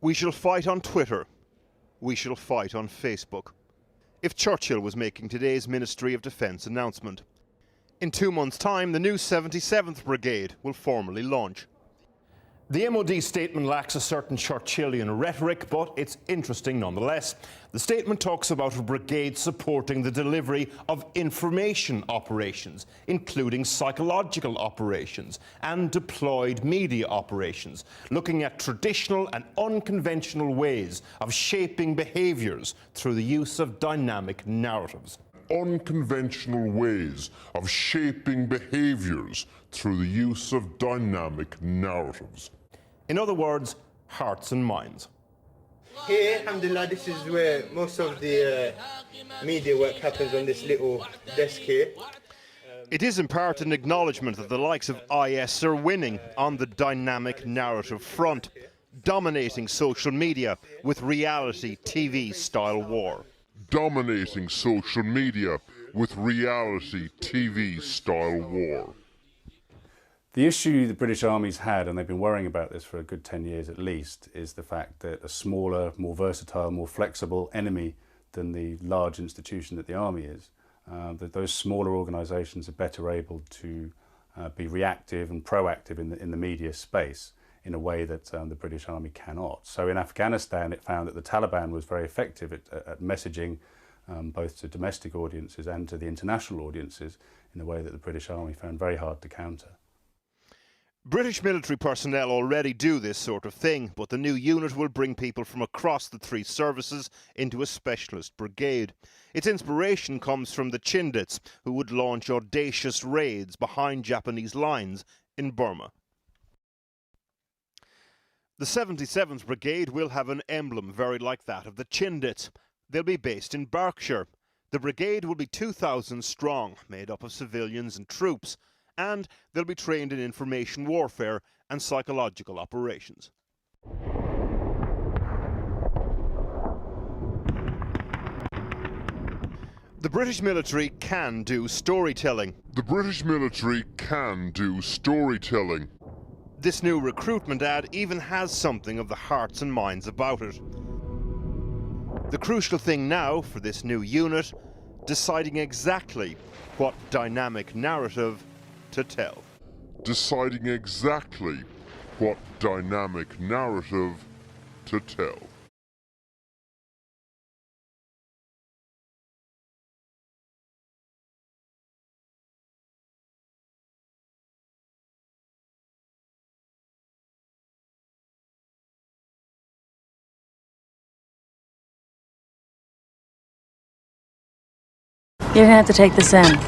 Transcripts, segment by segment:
We shall fight on Twitter. We shall fight on Facebook. If Churchill was making today's Ministry of Defence announcement. In 2 months' time, the new 77th Brigade will formally launch. The MOD statement lacks a certain Churchillian rhetoric, but it's interesting nonetheless. The statement talks about a brigade supporting the delivery of information operations, including psychological operations and deployed media operations, looking at traditional and unconventional ways of shaping behaviours through the use of dynamic narratives. Unconventional ways of shaping behaviours through the use of dynamic narratives. In other words, hearts and minds. Here, alhamdulillah, this is where most of the media work happens, on this little desk here. It is in part an acknowledgement that the likes of IS are winning on the dynamic narrative front, dominating social media with reality TV-style war. Dominating social media with reality TV-style war. The issue the British Army's had, and they've been worrying about this for a good 10 years at least, is the fact that a smaller, more versatile, more flexible enemy than the large institution that the Army is, that those smaller organisations are better able to be reactive and proactive in the media space in a way that the British Army cannot. So in Afghanistan it found that the Taliban was very effective at messaging both to domestic audiences and to the international audiences in a way that the British Army found very hard to counter. British military personnel already do this sort of thing, but the new unit will bring people from across the three services into a specialist brigade. Its inspiration comes from the Chindits, who would launch audacious raids behind Japanese lines in Burma. The 77th Brigade will have an emblem very like that of the Chindits. They'll be based in Berkshire. The brigade will be 2,000 strong, made up of civilians and troops, and they'll be trained in information warfare and psychological operations. The British military can do storytelling. The British military can do storytelling. This new recruitment ad even has something of the hearts and minds about it. The crucial thing now for this new unit, deciding exactly what dynamic narrative to tell. Deciding exactly what dynamic narrative to tell. You're gonna have to take this in.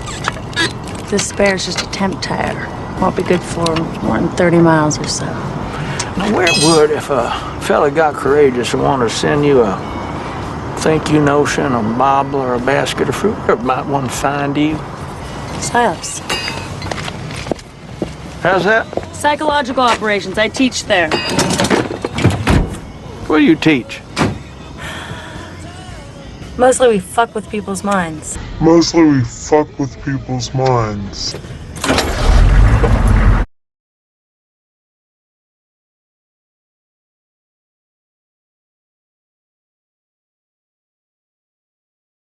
This spare's just a temp tire. Won't be good for more than 30 miles or so. Now, where it would if a fella got courageous and wanted to send you a thank you notion, a bobble, or a basket of fruit, or might want to find you? Psyops. How's that? Psychological operations. I teach there. What do you teach? Mostly we fuck with people's minds. Mostly we fuck with people's minds.